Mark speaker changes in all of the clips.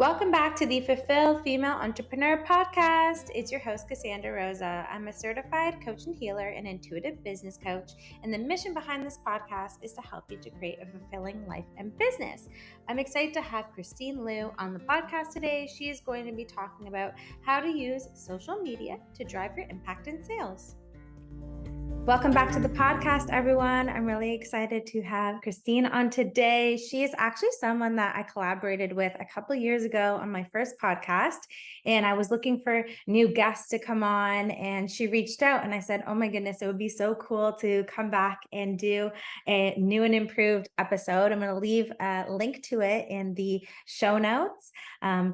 Speaker 1: Welcome back to the Fulfilled Female Entrepreneur Podcast. It's your host, Cassandra Rosa. I'm a certified coach and healer and intuitive business coach, and the mission behind this podcast is to help you to create a fulfilling life and business. I'm excited to have Christine Lieu on the podcast today. She is going to be talking about how to use social media to drive your impact and sales. Welcome back to the podcast, everyone. I'm really excited to have Christine on today. She is actually someone that I collaborated with a couple of years ago on my first podcast, and I was looking for new guests to come on, and she reached out, and I said, oh my goodness, it would be so cool to come back and do a new and improved episode. I'm going to leave a link to it in the show notes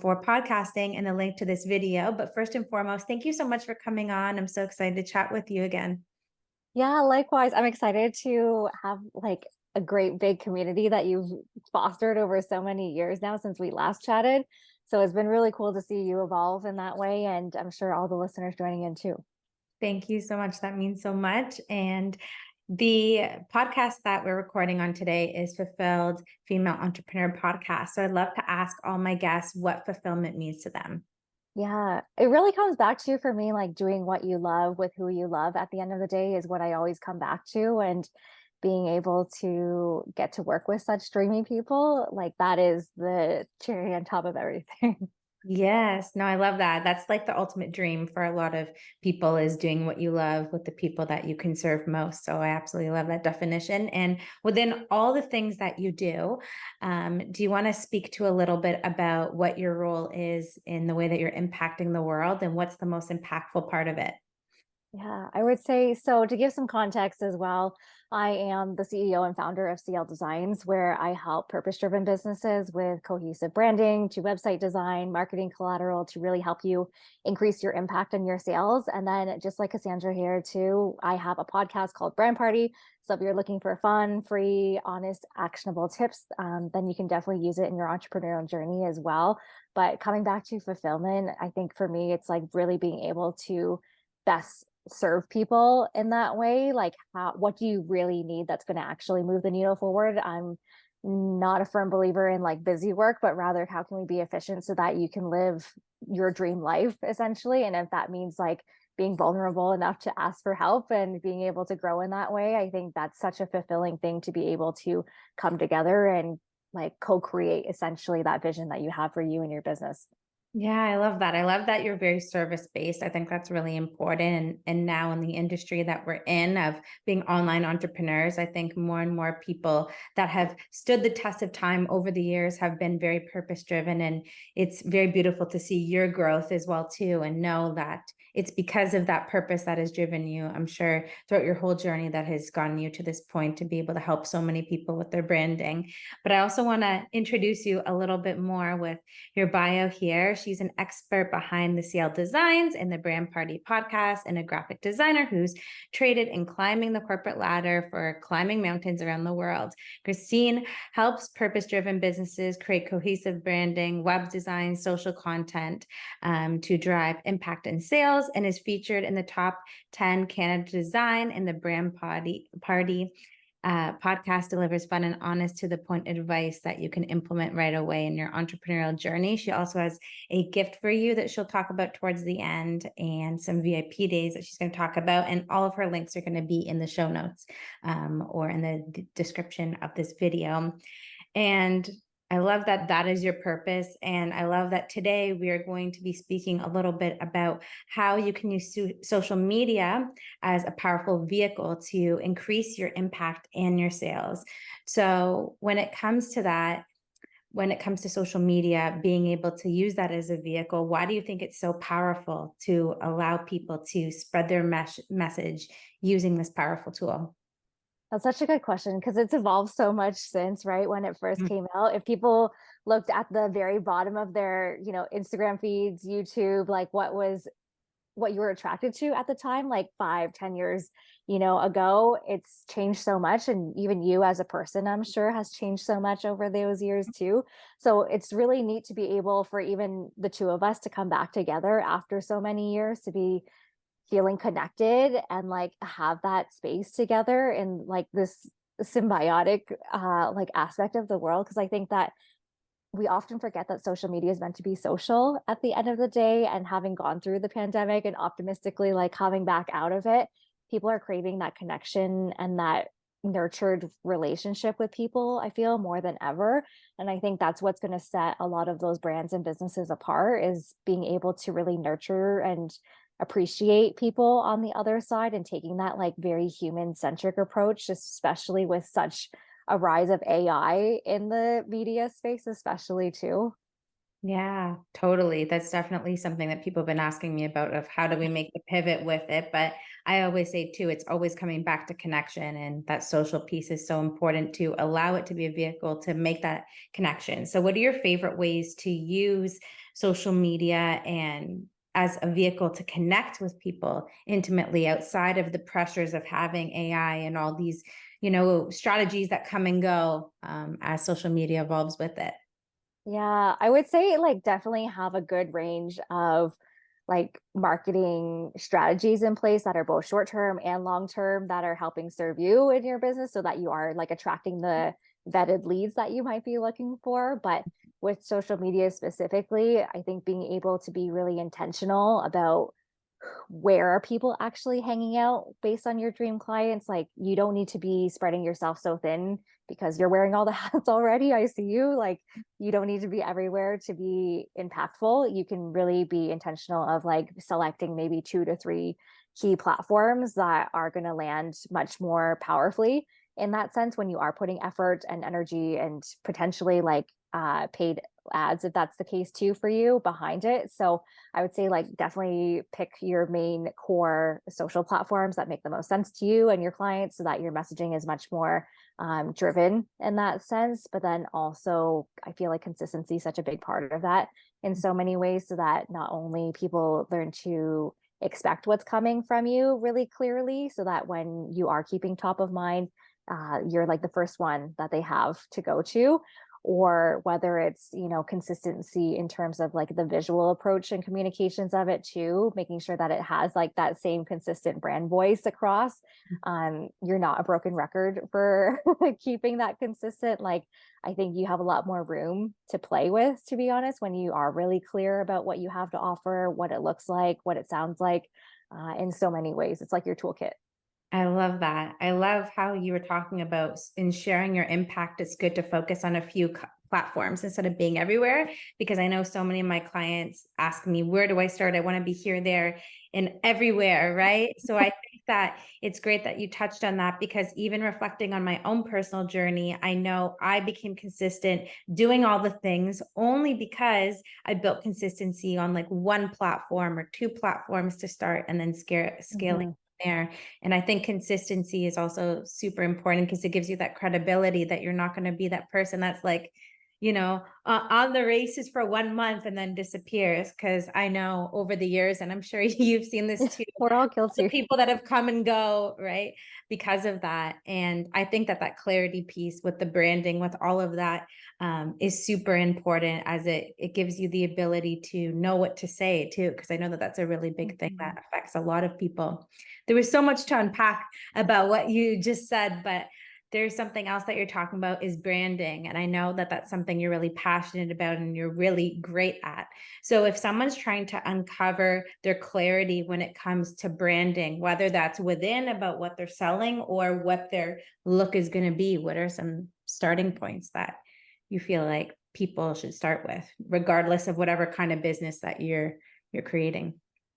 Speaker 1: for podcasting and a link to this video. But first and foremost, thank you so much for coming on. I'm so excited to chat with you again.
Speaker 2: Yeah, likewise. I'm excited to have a great big community that you've fostered over so many years now since we last chatted. So it's been really cool to see you evolve in that way. And I'm sure all the listeners joining in too.
Speaker 1: Thank you so much. That means so much. And the podcast that we're recording on today is Fulfilled Female Entrepreneur Podcast. So I'd love to ask all my guests what fulfillment means to them.
Speaker 2: Yeah, it really comes back to, for me, like doing what you love with who you love at the end of the day is what I always come back to. And being able to get to work with such dreamy people, like that is the cherry on top of everything.
Speaker 1: Yes, no, I love that. That's like the ultimate dream for a lot of people, is doing what you love with the people that you can serve most. So I absolutely love that definition. And within all the things that you do you want to speak to a little bit about what your role is in the way that you're impacting the world and what's the most impactful part of it?
Speaker 2: Yeah, I would say so. To give some context as well, I am the CEO and founder of CL Designs, where I help purpose-driven businesses with cohesive branding, to website design, marketing collateral, to really help you increase your impact and your sales. And then, just like Cassandra here too, I have a podcast called Brand Party. So if you're looking for fun, free, honest, actionable tips, then you can definitely use it in your entrepreneurial journey as well. But coming back to fulfillment, I think for me, it's like really being able to best serve people in that way. Like, what do you really need that's going to actually move the needle forward? I'm not a firm believer in like busy work, but rather how can we be efficient so that you can live your dream life essentially. And if that means like being vulnerable enough to ask for help and being able to grow in that way, I think that's such a fulfilling thing, to be able to come together and like co-create essentially that vision that you have for you and your business.
Speaker 1: Yeah, I love that. I love that you're very service-based. I think that's really important. And now in the industry that we're in of being online entrepreneurs, I think more and more people that have stood the test of time over the years have been very purpose-driven. And it's very beautiful to see your growth as well too, and know that it's because of that purpose that has driven you, I'm sure, throughout your whole journey, that has gotten you to this point to be able to help so many people with their branding. But I also want to introduce you a little bit more with your bio here. She's an expert behind the CL Designs and the Brand Party podcast, and a graphic designer who's traded in climbing the corporate ladder for climbing mountains around the world. Christine helps purpose-driven businesses create cohesive branding, web design, social content to drive impact and sales, and is featured in the top 10 Canada Design and the Brand Party podcast. Delivers fun and honest, to the point advice that you can implement right away in your entrepreneurial journey. She also has a gift for you that she'll talk about towards the end, and some VIP days that she's going to talk about. And all of her links are going to be in the show notes or in the description of this video. And I love that that is your purpose. And I love that today we are going to be speaking a little bit about how you can use social media as a powerful vehicle to increase your impact and your sales. So when it comes to that, when it comes to social media, being able to use that as a vehicle, why do you think it's so powerful to allow people to spread their message using this powerful tool?
Speaker 2: That's such a good question, because it's evolved so much since, right, when it first came out. If people looked at the very bottom of their, Instagram feeds, YouTube, like what you were attracted to at the time, like 5, 10 years, ago, it's changed so much. And even you as a person, I'm sure, has changed so much over those years too. So it's really neat to be able, for even the two of us, to come back together after so many years, to be feeling connected and like have that space together in like this symbiotic like aspect of the world. Because I think that we often forget that social media is meant to be social at the end of the day. And having gone through the pandemic and optimistically like coming back out of it, people are craving that connection and that nurtured relationship with people, I feel, more than ever. And I think that's what's going to set a lot of those brands and businesses apart, is being able to really nurture and appreciate people on the other side, and taking that like very human centric approach, especially with such a rise of AI in the media space, especially too.
Speaker 1: Yeah, totally. That's definitely something that people have been asking me about, of how do we make the pivot with it. But I always say too, it's always coming back to connection, and that social piece is so important to allow it to be a vehicle to make that connection. So what are your favorite ways to use social media and as a vehicle to connect with people intimately outside of the pressures of having AI and all these, strategies that come and go as social media evolves with it?
Speaker 2: Yeah, I would say like definitely have a good range of like marketing strategies in place that are both short term and long term, that are helping serve you in your business so that you are like attracting the vetted leads that you might be looking for. But with social media specifically, I think being able to be really intentional about where are people actually hanging out based on your dream clients. Like, you don't need to be spreading yourself so thin because you're wearing all the hats already. I see you. Like, you don't need to be everywhere to be impactful. You can really be intentional of like selecting maybe 2 to 3 key platforms that are going to land much more powerfully in that sense, when you are putting effort and energy and potentially like paid ads, if that's the case too for you, behind it. So I would say like definitely pick your main core social platforms that make the most sense to you and your clients, so that your messaging is much more driven in that sense. But then also, I feel like consistency is such a big part of that in so many ways, so that not only people learn to expect what's coming from you really clearly, so that when you are keeping top of mind, you're like the first one that they have to go to. Or whether it's, consistency in terms of like the visual approach and communications of it too, making sure that it has like that same consistent brand voice across. You're not a broken record for keeping that consistent. Like, I think you have a lot more room to play with, to be honest, when you are really clear about what you have to offer, what it looks like, what it sounds like. In so many ways, it's like your toolkit.
Speaker 1: I love that. I love how you were talking about in sharing your impact. It's good to focus on a few platforms instead of being everywhere, because I know so many of my clients ask me, where do I start? I want to be here, there, and everywhere, right? So I think that it's great that you touched on that, because even reflecting on my own personal journey, I know I became consistent doing all the things only because I built consistency on like one platform or two platforms to start, and then scaling
Speaker 2: Mhm.
Speaker 1: there. And I think consistency is also super important, because it gives you that credibility that you're not going to be that person that's like, on the races for 1 month and then disappears. Because I know over the years, and I'm sure you've seen this too,
Speaker 2: We're all
Speaker 1: the
Speaker 2: guilty.
Speaker 1: people that have come and go, right? Because of that. And I think that that clarity piece with the branding, with all of that, is super important, as it gives you the ability to know what to say too. Because I know that that's a really big thing
Speaker 2: Mhm.
Speaker 1: that affects a lot of people. There was so much to unpack about what you just said, but there's something else that you're talking about, is branding. And I know that that's something you're really passionate about and you're really great at. So if someone's trying to uncover their clarity when it comes to branding, whether that's within about what they're selling or what their look is going to be, what are some starting points that you feel like people should start with, regardless of whatever kind of business that you're creating?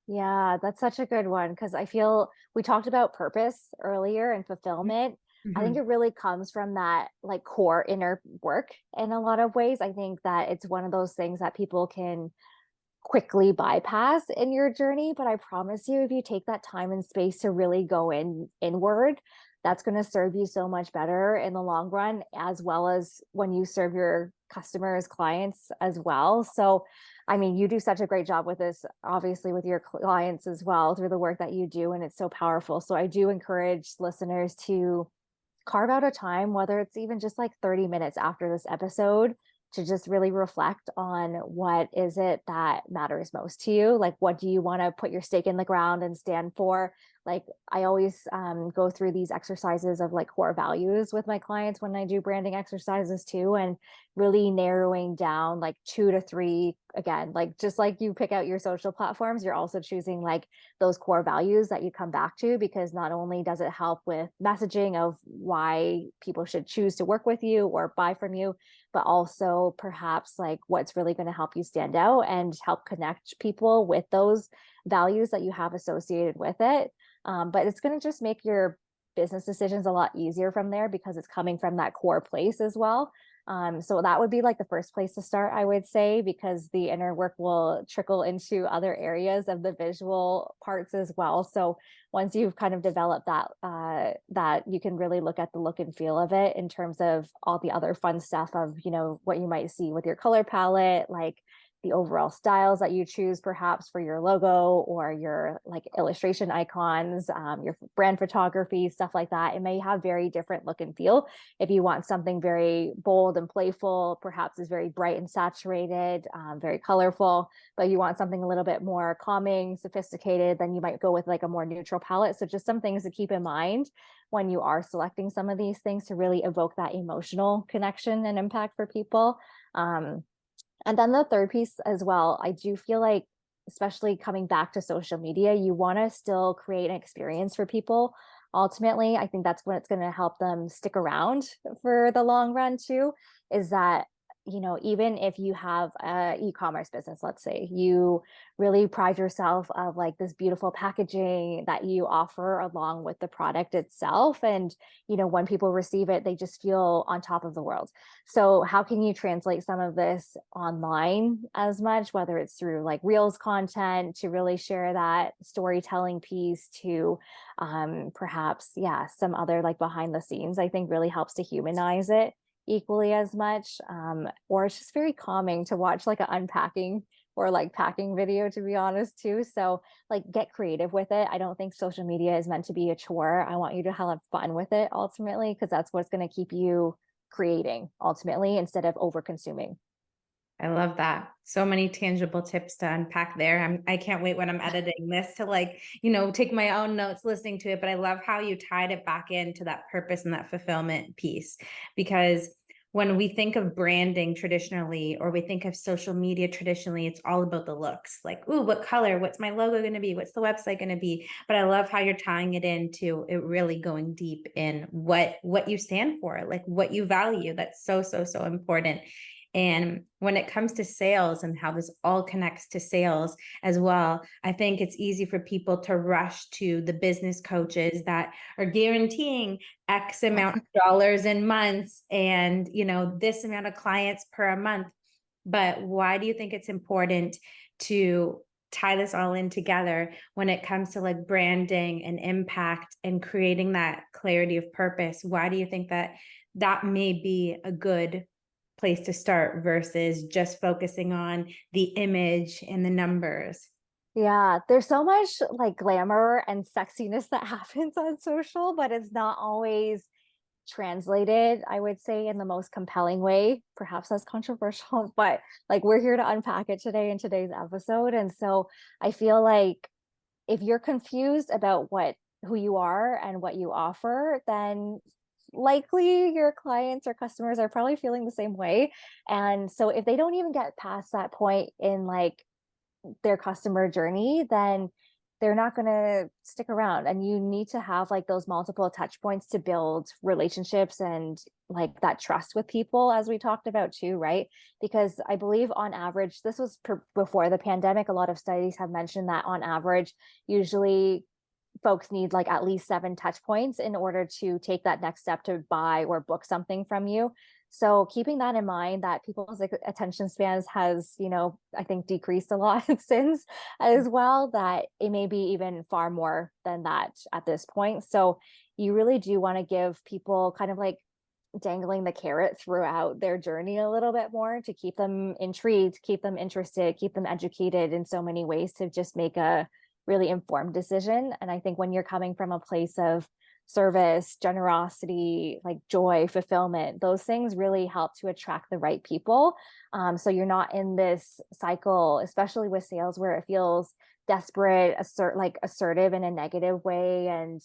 Speaker 2: Yeah, that's such a good one, because I feel we talked about purpose earlier and fulfillment. I think
Speaker 1: Mhm.
Speaker 2: it really comes from that like core inner work in a lot of ways. I think that it's one of those things that people can quickly bypass in your journey, but I promise you, if you take that time and space to really go inward, that's going to serve you so much better in the long run, as well as when you serve your customers, clients as well. So I mean, you do such a great job with this, obviously with your clients as well, through the work that you do, and it's so powerful. So I do encourage listeners to carve out a time, whether it's even just like 30 minutes after this episode, to just really reflect on what is it that matters most to you. Like, what do you want to put your stake in the ground and stand for? Like I always go through these exercises of like core values with my clients when I do branding exercises too, and really narrowing down like 2 to 3, again, like just like you pick out your social platforms, you're also choosing like those core values that you come back to, because not only does it help with messaging of why people should choose to work with you or buy from you, but also perhaps like what's really going to help you stand out and help connect people with those values that you have associated with it. But it's going to just make your business decisions a lot easier from there, because it's coming from that core place as well. So that would be like the first place to start, I would say, because the inner work will trickle into other areas of the visual parts as well. So once you've kind of developed that, that you can really look at the look and feel of it in terms of all the other fun stuff of, you know, what you might see with your color palette, like the overall styles that you choose perhaps for your logo or your like illustration icons, your brand photography, stuff like that. It may have very different look and feel. If you want something very bold and playful, perhaps is very bright and saturated, very colorful, but you want something a little bit more calming, sophisticated, then you might go with like a more neutral palette. So just some things to keep in mind when you are selecting some of these things to really evoke that emotional connection and impact for people. And then the third piece as well, I do feel like, especially coming back to social media, you want to still create an experience for people. Ultimately, I think that's when it's going to help them stick around for the long run too, is that, you know, even if you have a e-commerce business, let's say you really pride yourself of like this beautiful packaging that you offer along with the product itself. And, you know, when people receive it, they just feel on top of the world. So how can you translate some of this online as much, whether it's through like Reels content to really share that storytelling piece to perhaps, yeah, some other like behind the scenes, I think really helps to humanize it equally as much. Or it's just very calming to watch like an unpacking or like packing video, to be honest too. So like get creative with it. I don't think social media is meant to be a chore. I want you to have fun with it ultimately, because that's what's going to keep you creating ultimately instead of over consuming.
Speaker 1: I love that. So many tangible tips to unpack there. I can't wait when I'm editing this to like, you know, take my own notes listening to it. But I love how you tied it back into that purpose and that fulfillment piece. Because when we think of branding traditionally, or we think of social media traditionally, it's all about the looks. Like, ooh, what color? What's my logo going to be? What's the website going to be? But I love how you're tying it into it, really going deep in what you stand for, like what you value. That's so, so, so important. And when it comes to sales and how this all connects to sales as well, I think it's easy for people to rush to the business coaches that are guaranteeing X amount of dollars in months and, you know, this amount of clients per month. But why do you think it's important to tie this all in together when it comes to like branding and impact and creating that clarity of purpose? Why do you think that that may be a good place to start versus just focusing on the image and the numbers?
Speaker 2: Yeah, there's so much like glamour and sexiness that happens on social, but it's not always translated, I would say, in the most compelling way. Perhaps that's controversial, but like we're here to unpack it today in today's episode. And so I feel like if you're confused about who you are and what you offer, then likely your clients or customers are probably feeling the same way. And so if they don't even get past that point in like their customer journey, then they're not going to stick around. And you need to have like those multiple touch points to build relationships and like that trust with people, as we talked about too, right? Because I believe on average, this was before the pandemic, a lot of studies have mentioned that on average, usually folks need like at least 7 touch points in order to take that next step to buy or book something from you. So keeping that in mind, that people's like, attention spans has, you know, I think decreased a lot since as well, that it may be even far more than that at this point. So you really do want to give people kind of like dangling the carrot throughout their journey a little bit more to keep them intrigued, keep them interested, keep them educated in so many ways to just make a really informed decision. And I think when you're coming from a place of service, generosity, like joy, fulfillment. Those things really help to attract the right people. So you're not in this cycle, especially with sales, where it feels desperate, assertive in a negative way, and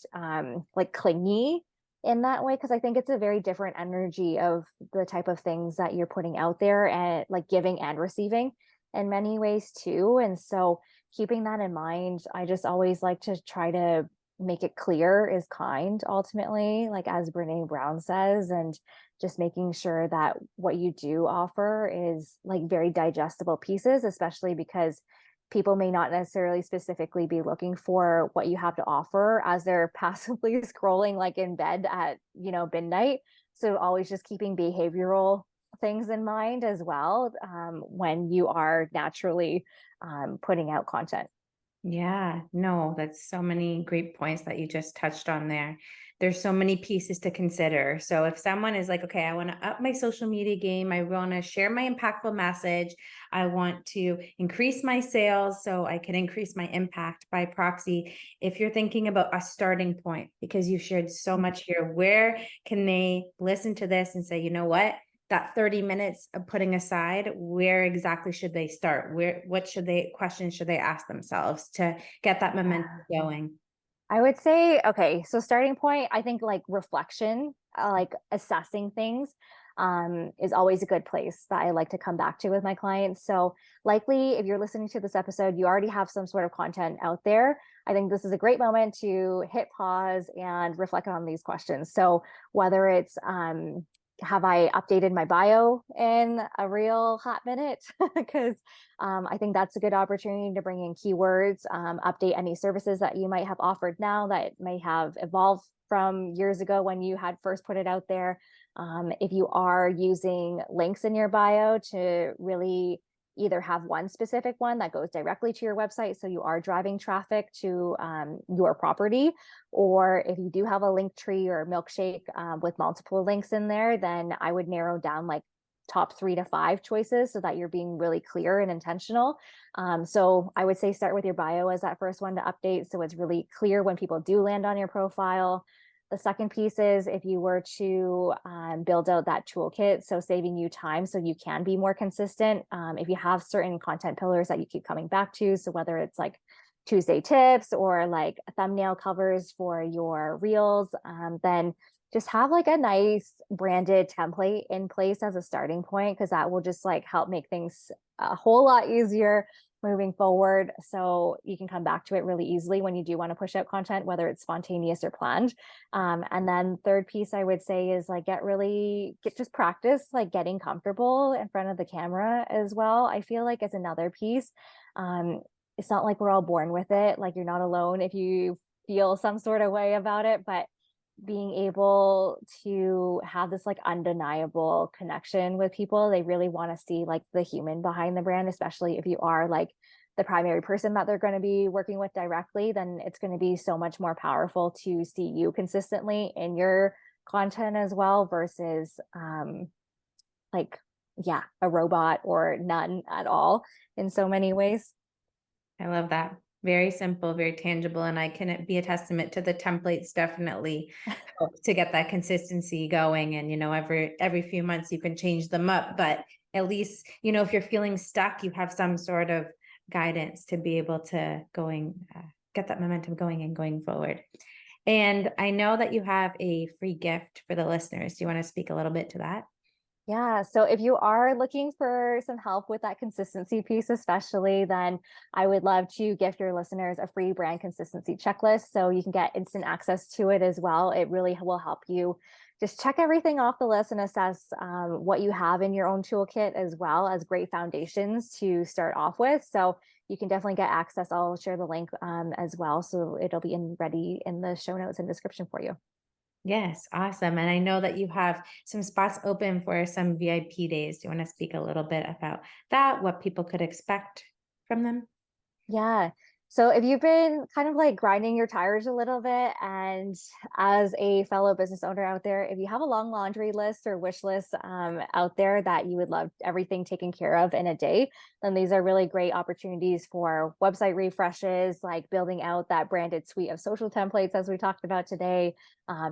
Speaker 2: like clingy in that way, because I think it's a very different energy of the type of things that you're putting out there, and like giving and receiving in many ways too. And so keeping that in mind, I just always like to try to make it clear is kind ultimately, like as Brene Brown says, and just making sure that what you do offer is like very digestible pieces, especially because people may not necessarily specifically be looking for what you have to offer as they're passively scrolling like in bed at, midnight. So always just keeping behavioral things in mind as well, when you are naturally putting out content.
Speaker 1: Yeah, no, that's so many great points that you just touched on there. There's so many pieces to consider. So if someone is like, okay, I want to up my social media game, I want to share my impactful message, I want to increase my sales so I can increase my impact by proxy. If you're thinking about a starting point, because you shared so much here, where can they listen to this and say, you know what? That 30 minutes of putting aside, where exactly should they start? What questions should they ask themselves to get that momentum going?
Speaker 2: I would say, okay, so starting point, I think like reflection, like assessing things, is always a good place that I like to come back to with my clients. So likely if you're listening to this episode, you already have some sort of content out there. I think this is a great moment to hit pause and reflect on these questions. So whether it's, have I updated my bio in a real hot minute? Because I think that's a good opportunity to bring in keywords, update any services that you might have offered now that may have evolved from years ago when you had first put it out there. If you are using links in your bio to really either have one specific one that goes directly to your website, so you are driving traffic to your property, or if you do have a link tree or a milkshake with multiple links in there, then I would narrow down like top 3 to 5 choices so that you're being really clear and intentional. So I would say start with your bio as that first one to update, so it's really clear when people do land on your profile. The second piece is if you were to build out that toolkit, so saving you time so you can be more consistent. If you have certain content pillars that you keep coming back to, so whether it's like Tuesday tips or like thumbnail covers for your reels, then just have like a nice branded template in place as a starting point, because that will just like help make things a whole lot easier moving forward. So you can come back to it really easily when you do want to push out content, whether it's spontaneous or planned. And then third piece I would say is like just practice like getting comfortable in front of the camera as well. I feel like is another piece. It's not like we're all born with it. Like you're not alone if you feel some sort of way about it, but being able to have this like undeniable connection with people, they really want to see like the human behind the brand, especially if you are like the primary person that they're going to be working with directly. Then it's going to be so much more powerful to see you consistently in your content as well, versus like a robot or none at all in so many ways.
Speaker 1: I love that. Very simple, very tangible, and I can be a testament to the templates definitely help to get that consistency going. And every few months you can change them up, but at least if you're feeling stuck, you have some sort of guidance to be able to get that momentum going and going forward. And I know that you have a free gift for the listeners. Do you want to speak a little bit to that?
Speaker 2: Yeah. So if you are looking for some help with that consistency piece, especially, then I would love to gift your listeners a free brand consistency checklist. So you can get instant access to it as well. It really will help you just check everything off the list and assess what you have in your own toolkit, as well as great foundations to start off with. So you can definitely get access. I'll share the link as well. So it'll be ready in the show notes and description for you.
Speaker 1: Yes, awesome. And I know that you have some spots open for some VIP days. Do you want to speak a little bit about that, what people could expect from them?
Speaker 2: Yeah. So if you've been kind of like grinding your tires a little bit, and as a fellow business owner out there, if you have a long laundry list or wish list out there that you would love everything taken care of in a day, then these are really great opportunities for website refreshes, like building out that branded suite of social templates as we talked about today,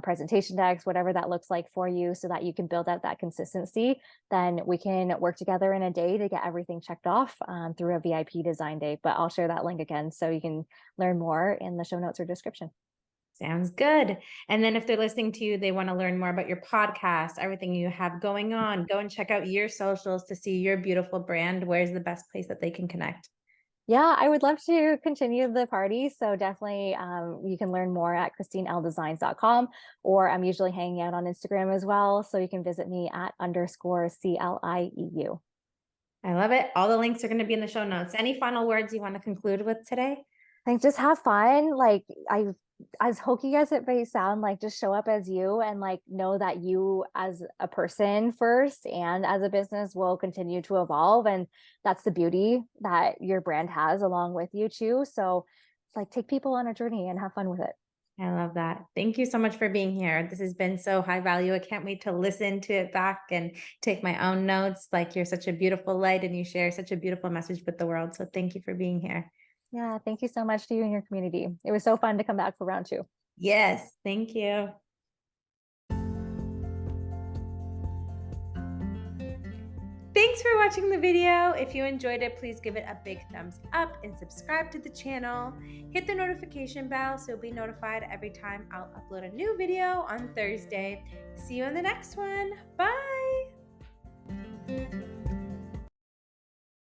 Speaker 2: presentation decks, whatever that looks like for you, so that you can build out that consistency, then we can work together in a day to get everything checked off through a VIP design day. But I'll share that link again so you can learn more in the show notes or description.
Speaker 1: Sounds good. And then if they're listening to you, they want to learn more about your podcast, everything you have going on, go and check out your socials to see your beautiful brand. Where's the best place that they can connect?
Speaker 2: Yeah, I would love to continue the party. So definitely you can learn more at christineldesigns.com, or I'm usually hanging out on Instagram as well. So you can visit me at _CLIEU.
Speaker 1: I love it. All the links are going to be in the show notes. Any final words you want to conclude with today?
Speaker 2: Like, just have fun. Like, as hokey as it may sound, like, just show up as you, and like know that you as a person first and as a business will continue to evolve. And that's the beauty that your brand has along with you too. So like, take people on a journey and have fun with it.
Speaker 1: I love that. Thank you so much for being here. This has been so high value. I can't wait to listen to it back and take my own notes. Like, you're such a beautiful light and you share such a beautiful message with the world. So thank you for being here.
Speaker 2: Yeah, thank you so much to you and your community. It was so fun to come back for round 2.
Speaker 1: Yes, thank you. Thanks for watching the video. If you enjoyed it, please give it a big thumbs up and subscribe to the channel. Hit the notification bell so you'll be notified every time I'll upload a new video on Thursday. See you in the next one. Bye.